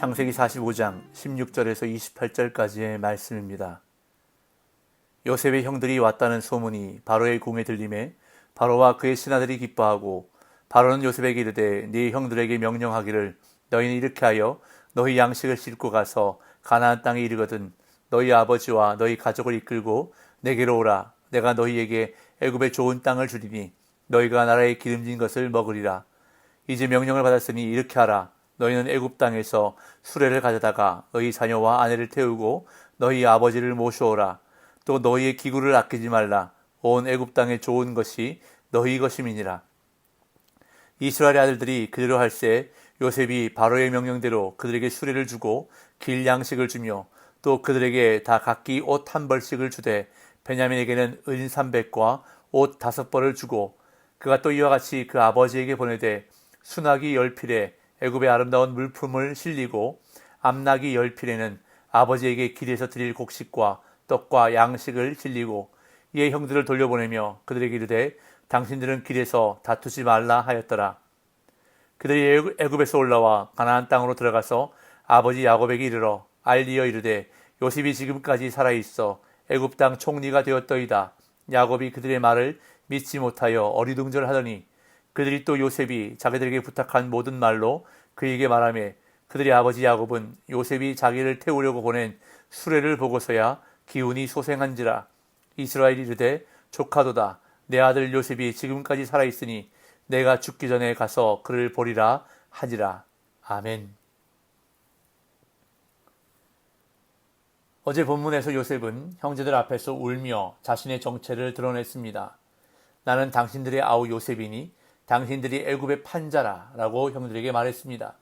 창세기 45장 16절에서 28절까지의 말씀입니다. 요셉의 형들이 왔다는 소문이 바로의 궁에 들림에 바로와 그의 신하들이 기뻐하고 바로는 요셉에게 이르되 네 형들에게 명령하기를 너희는 이렇게 하여 너희 양식을 싣고 가서 가나안 땅에 이르거든 너희 아버지와 너희 가족을 이끌고 내게로 오라. 내가 너희에게 애굽의 좋은 땅을 주리니 너희가 나라의 기름진 것을 먹으리라. 이제 명령을 받았으니 이렇게 하라. 너희는 애굽 땅에서 수레를 가져다가 너희 자녀와 아내를 태우고 너희 아버지를 모셔오라. 또 너희의 기구를 아끼지 말라. 온 애굽 땅에 좋은 것이 너희 것임이니라. 이스라엘의 아들들이 그대로 할세 요셉이 바로의 명령대로 그들에게 수레를 주고 길 양식을 주며 또 그들에게 다 각기 옷 한 벌씩을 주되 베냐민에게는 은 300과 옷 5벌을 주고 그가 또 이와 같이 그 아버지에게 보내되 순하기 10필에 애굽의 아름다운 물품을 실리고 암나기 10필에는 아버지에게 길에서 드릴 곡식과 떡과 양식을 실리고 이에 형들을 돌려보내며 그들에게 이르되 당신들은 길에서 다투지 말라 하였더라. 그들이 애굽에서 올라와 가나안 땅으로 들어가서 아버지 야곱에게 이르러 알리어 이르되 요셉이 지금까지 살아있어 애굽 땅 총리가 되었더이다. 야곱이 그들의 말을 믿지 못하여 어리둥절하더니 그들이 또 요셉이 자기들에게 부탁한 모든 말로 그에게 말하며 그들의 아버지 야곱은 요셉이 자기를 태우려고 보낸 수레를 보고서야 기운이 소생한지라. 이스라엘이 이르되 조카도다. 내 아들 요셉이 지금까지 살아있으니 내가 죽기 전에 가서 그를 보리라 하니라. 아멘. 어제 본문에서 요셉은 형제들 앞에서 울며 자신의 정체를 드러냈습니다. 나는 당신들의 아우 요셉이니 당신들이 애굽의 판자라 라고 형들에게 말했습니다.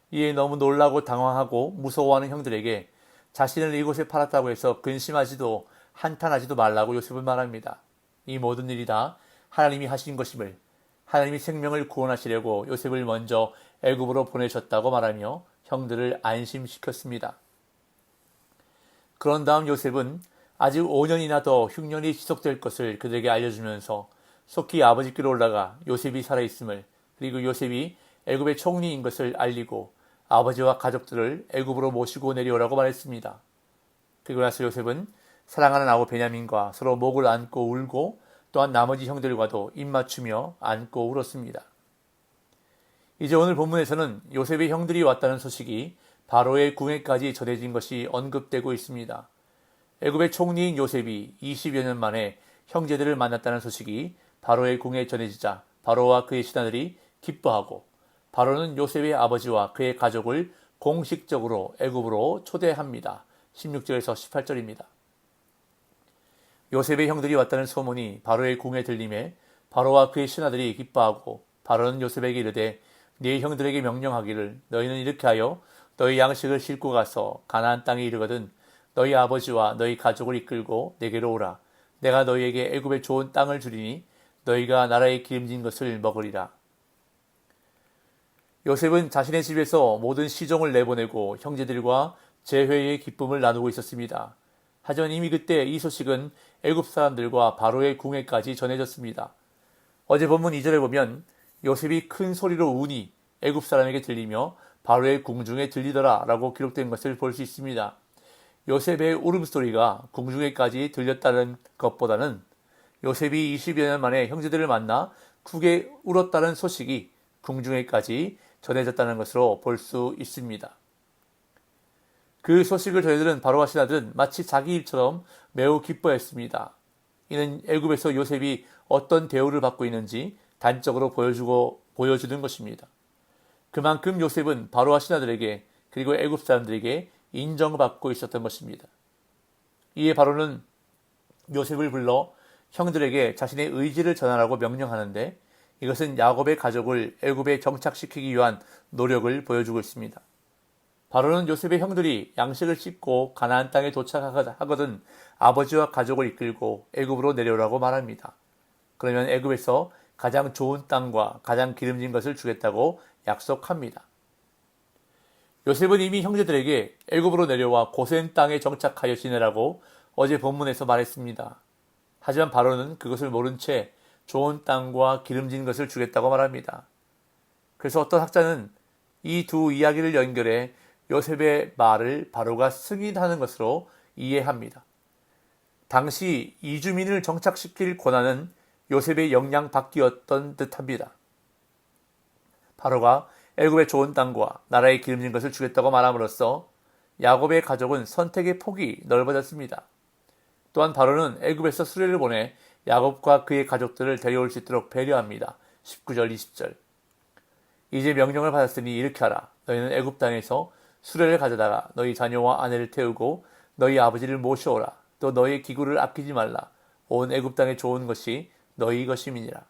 이에 너무 놀라고 당황하고 무서워하는 형들에게 자신을 이곳에 팔았다고 해서 근심하지도 한탄하지도 말라고 요셉은 말합니다. 이 모든 일이 다 하나님이 하신 것임을, 하나님이 생명을 구원하시려고 요셉을 먼저 애굽으로 보내셨다고 말하며 형들을 안심시켰습니다. 그런 다음 요셉은 아직 5년이나 더 흉년이 지속될 것을 그들에게 알려주면서 속히 아버지께로 올라가 요셉이 살아있음을, 그리고 요셉이 애굽의 총리인 것을 알리고 아버지와 가족들을 애굽으로 모시고 내려오라고 말했습니다. 그리고 나서 요셉은 사랑하는 아우 베냐민과 서로 목을 안고 울고 또한 나머지 형들과도 입맞추며 안고 울었습니다. 이제 오늘 본문에서는 요셉의 형들이 왔다는 소식이 바로의 궁에까지 전해진 것이 언급되고 있습니다. 애굽의 총리인 요셉이 20여 년 만에 형제들을 만났다는 소식이 바로의 궁에 전해지자 바로와 그의 신하들이 기뻐하고 바로는 요셉의 아버지와 그의 가족을 공식적으로 애굽으로 초대합니다. 16절에서 18절입니다. 요셉의 형들이 왔다는 소문이 바로의 궁에 들림에 바로와 그의 신하들이 기뻐하고 바로는 요셉에게 이르되 네 형들에게 명령하기를 너희는 이렇게 하여 너희 양식을 싣고 가서 가나안 땅에 이르거든 너희 아버지와 너희 가족을 이끌고 내게로 오라. 내가 너희에게 애굽의 좋은 땅을 주리니 너희가 나라의 기름진 것을 먹으리라. 요셉은 자신의 집에서 모든 시종을 내보내고 형제들과 재회의 기쁨을 나누고 있었습니다. 하지만 이미 그때 이 소식은 애굽 사람들과 바로의 궁에까지 전해졌습니다. 어제 본문 2절에 보면 요셉이 큰 소리로 우니 애굽 사람에게 들리며 바로의 궁중에 들리더라 라고 기록된 것을 볼 수 있습니다. 요셉의 울음소리가 궁중에까지 들렸다는 것보다는 요셉이 20여 년 만에 형제들을 만나 크게 울었다는 소식이 궁중에까지 전해졌다는 것으로 볼 수 있습니다. 그 소식을 저희들은 바로와 신하들은 마치 자기 일처럼 매우 기뻐했습니다. 이는 애굽에서 요셉이 어떤 대우를 받고 있는지 단적으로 보여주는 것입니다. 그만큼 요셉은 바로와 신하들에게 그리고 애굽 사람들에게 인정받고 있었던 것입니다. 이에 바로는 요셉을 불러 형들에게 자신의 의지를 전하라고 명령하는데 이것은 야곱의 가족을 애굽에 정착시키기 위한 노력을 보여주고 있습니다. 바로는 요셉의 형들이 양식을 싣고 가나안 땅에 도착하거든 아버지와 가족을 이끌고 애굽으로 내려오라고 말합니다. 그러면 애굽에서 가장 좋은 땅과 가장 기름진 것을 주겠다고 약속합니다. 요셉은 이미 형제들에게 애굽으로 내려와 고센 땅에 정착하여 지내라고 어제 본문에서 말했습니다. 하지만 바로는 그것을 모른 채 좋은 땅과 기름진 것을 주겠다고 말합니다. 그래서 어떤 학자는 이 두 이야기를 연결해 요셉의 말을 바로가 승인하는 것으로 이해합니다. 당시 이주민을 정착시킬 권한은 요셉의 영향받기였던 듯합니다. 바로가 애굽의 좋은 땅과 나라의 기름진 것을 주겠다고 말함으로써 야곱의 가족은 선택의 폭이 넓어졌습니다. 또한 바로는 애굽에서 수레를 보내 야곱과 그의 가족들을 데려올 수 있도록 배려합니다. 19절 20절. 이제 명령을 받았으니 이렇게 하라. 너희는 애굽 땅에서 수레를 가져다가 너희 자녀와 아내를 태우고 너희 아버지를 모셔오라. 또 너희의 기구를 아끼지 말라. 온 애굽 땅에 좋은 것이 너희 것임이니라.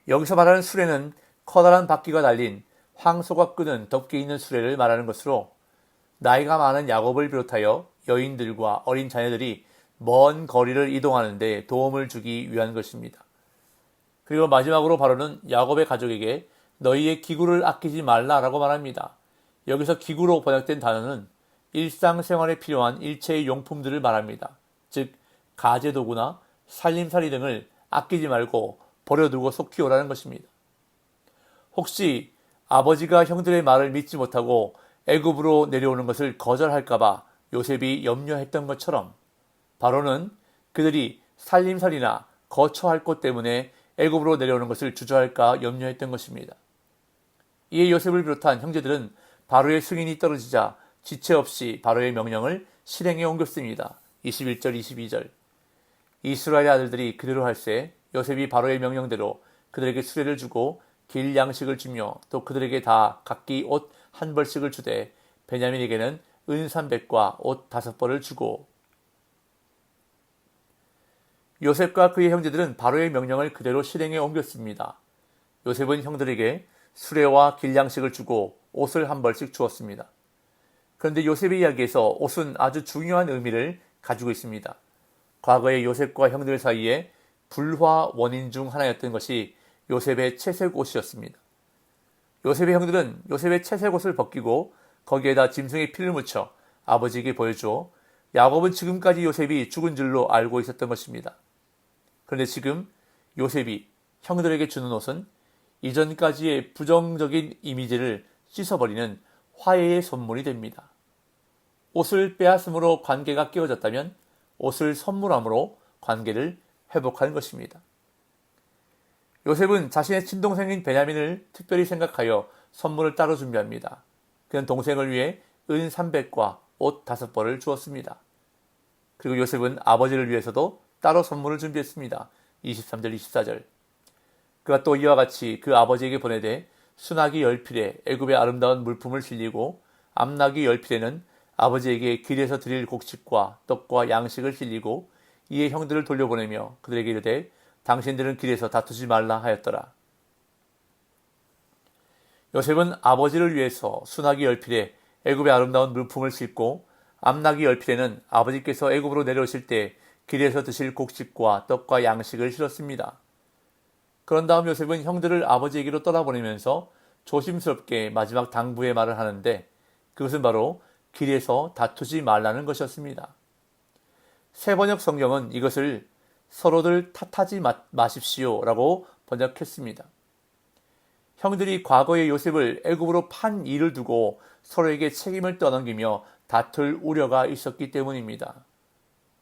여기서 말하는 수레는 커다란 바퀴가 달린 황소가 끄는 덮개 있는 수레를 말하는 것으로 나이가 많은 야곱을 비롯하여 여인들과 어린 자녀들이 먼 거리를 이동하는 데 도움을 주기 위한 것입니다. 그리고 마지막으로 바로는 야곱의 가족에게 너희의 기구를 아끼지 말라라고 말합니다. 여기서 기구로 번역된 단어는 일상생활에 필요한 일체의 용품들을 말합니다. 즉 가재도구나 살림살이 등을 아끼지 말고 버려두고 속히 오라는 것입니다. 혹시 아버지가 형들의 말을 믿지 못하고 애굽으로 내려오는 것을 거절할까봐 요셉이 염려했던 것처럼 바로는 그들이 살림살이나 거처할 것 때문에 애굽으로 내려오는 것을 주저할까 염려했던 것입니다. 이에 요셉을 비롯한 형제들은 바로의 승인이 떨어지자 지체 없이 바로의 명령을 실행에 옮겼습니다. 21절 22절. 이스라엘 아들들이 그대로 할세 요셉이 바로의 명령대로 그들에게 수레를 주고 길 양식을 주며 또 그들에게 다 각기 옷 한 벌씩을 주되 베냐민에게는 은 300과 옷 5벌을 주고. 요셉과 그의 형제들은 바로의 명령을 그대로 실행에 옮겼습니다. 요셉은 형들에게 수레와 길 양식을 주고 옷을 한 벌씩 주었습니다. 그런데 요셉의 이야기에서 옷은 아주 중요한 의미를 가지고 있습니다. 과거에 요셉과 형들 사이에 불화 원인 중 하나였던 것이 요셉의 채색 옷이었습니다. 요셉의 형들은 요셉의 채색 옷을 벗기고 거기에다 짐승의 피를 묻혀 아버지에게 보여주어 야곱은 지금까지 요셉이 죽은 줄로 알고 있었던 것입니다. 그런데 지금 요셉이 형들에게 주는 옷은 이전까지의 부정적인 이미지를 씻어버리는 화해의 선물이 됩니다. 옷을 빼앗음으로 관계가 깨어졌다면 옷을 선물함으로 관계를 회복하는 것입니다. 요셉은 자신의 친동생인 베냐민을 특별히 생각하여 선물을 따로 준비합니다. 그는 동생을 위해 은 300과 옷 5벌을 주었습니다. 그리고 요셉은 아버지를 위해서도 따로 선물을 준비했습니다. 23절 24절. 그가 또 이와 같이 그 아버지에게 보내되 순하기 10필에 애굽의 아름다운 물품을 실리고 암나귀 10필에는 아버지에게 길에서 드릴 곡식과 떡과 양식을 실리고 이에 형들을 돌려보내며 그들에게 이르되 당신들은 길에서 다투지 말라 하였더라. 요셉은 아버지를 위해서 순하기 10필에 애굽의 아름다운 물품을 싣고 암나귀 10필에는 아버지께서 애굽으로 내려오실 때 길에서 드실 곡식과 떡과 양식을 실었습니다. 그런 다음 요셉은 형들을 아버지에게로 떠나보내면서 조심스럽게 마지막 당부의 말을 하는데 그것은 바로 길에서 다투지 말라는 것이었습니다. 새번역 성경은 이것을 서로들 탓하지 마십시오 라고 번역했습니다. 형들이 과거에 요셉을 애굽으로 판 일을 두고 서로에게 책임을 떠넘기며 다툴 우려가 있었기 때문입니다.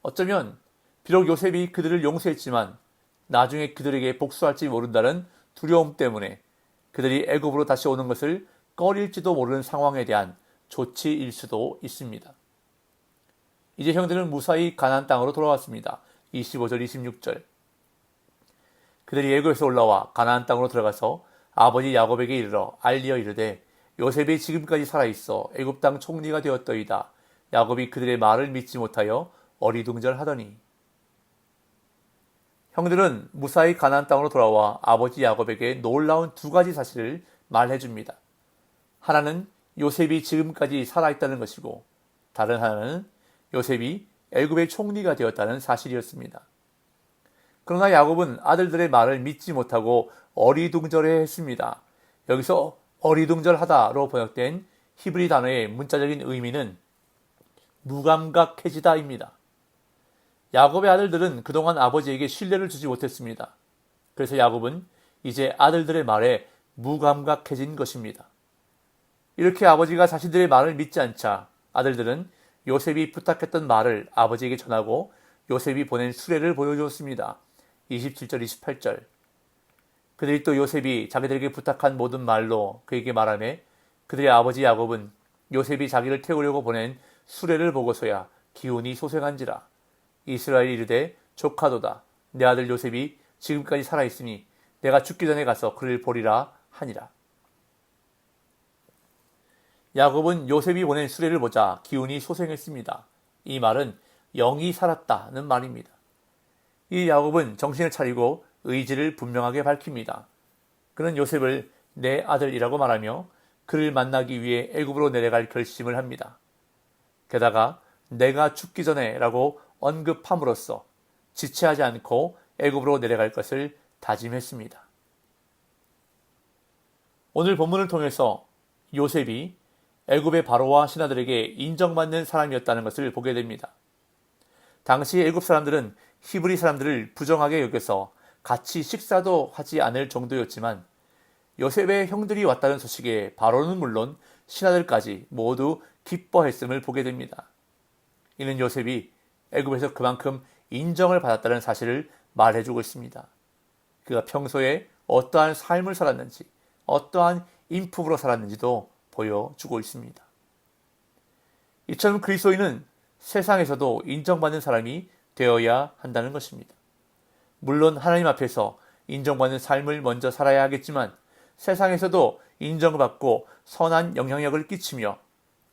어쩌면 비록 요셉이 그들을 용서했지만 나중에 그들에게 복수할지 모른다는 두려움 때문에 그들이 애굽으로 다시 오는 것을 꺼릴지도 모르는 상황에 대한 조치일 수도 있습니다. 이제 형들은 무사히 가나안 땅으로 돌아왔습니다. 25절 26절. 그들이 애굽에서 올라와 가나안 땅으로 들어가서 아버지 야곱에게 이르러 알리어 이르되 요셉이 지금까지 살아있어 애굽 땅 총리가 되었더이다. 야곱이 그들의 말을 믿지 못하여 어리둥절하더니. 형들은 무사히 가나안 땅으로 돌아와 아버지 야곱에게 놀라운 두 가지 사실을 말해줍니다. 하나는 요셉이 지금까지 살아있다는 것이고 다른 하나는 요셉이 애굽의 총리가 되었다는 사실이었습니다. 그러나 야곱은 아들들의 말을 믿지 못하고 어리둥절해 했습니다. 여기서 어리둥절하다로 번역된 히브리 단어의 문자적인 의미는 무감각해지다입니다. 야곱의 아들들은 그동안 아버지에게 신뢰를 주지 못했습니다. 그래서 야곱은 이제 아들들의 말에 무감각해진 것입니다. 이렇게 아버지가 자신들의 말을 믿지 않자 아들들은 요셉이 부탁했던 말을 아버지에게 전하고 요셉이 보낸 수레를 보여주었습니다. 27절, 28절. 그들이 또 요셉이 자기들에게 부탁한 모든 말로 그에게 말하매 그들의 아버지 야곱은 요셉이 자기를 태우려고 보낸 수레를 보고서야 기운이 소생한지라. 이스라엘이 이르되 조카도다. 내 아들 요셉이 지금까지 살아있으니 내가 죽기 전에 가서 그를 보리라 하니라. 야곱은 요셉이 보낸 수레를 보자 기운이 소생했습니다. 이 말은 영이 살았다는 말입니다. 이 야곱은 정신을 차리고 의지를 분명하게 밝힙니다. 그는 요셉을 내 아들이라고 말하며 그를 만나기 위해 애굽으로 내려갈 결심을 합니다. 게다가 내가 죽기 전에 라고 언급함으로써 지체하지 않고 애굽으로 내려갈 것을 다짐했습니다. 오늘 본문을 통해서 요셉이 애굽의 바로와 신하들에게 인정받는 사람이었다는 것을 보게 됩니다. 당시 애굽 사람들은 히브리 사람들을 부정하게 여겨서 같이 식사도 하지 않을 정도였지만 요셉의 형들이 왔다는 소식에 바로는 물론 신하들까지 모두 기뻐했음을 보게 됩니다. 이는 요셉이 애굽에서 그만큼 인정을 받았다는 사실을 말해주고 있습니다. 그가 평소에 어떠한 삶을 살았는지, 어떠한 인품으로 살았는지도 보여주고 있습니다. 이처럼 그리스도인은 세상에서도 인정받는 사람이 되어야 한다는 것입니다. 물론 하나님 앞에서 인정받는 삶을 먼저 살아야 하겠지만 세상에서도 인정받고 선한 영향력을 끼치며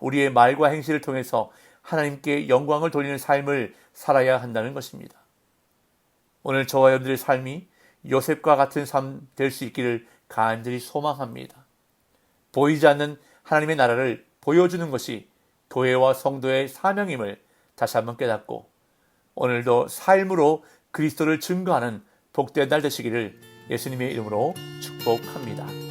우리의 말과 행실을 통해서 하나님께 영광을 돌리는 삶을 살아야 한다는 것입니다. 오늘 저와 여러분들의 삶이 요셉과 같은 삶 될 수 있기를 간절히 소망합니다. 보이지 않는 하나님의 나라를 보여주는 것이 교회와 성도의 사명임을 다시 한번 깨닫고 오늘도 삶으로 그리스도를 증거하는 복된 날 되시기를 예수님의 이름으로 축복합니다.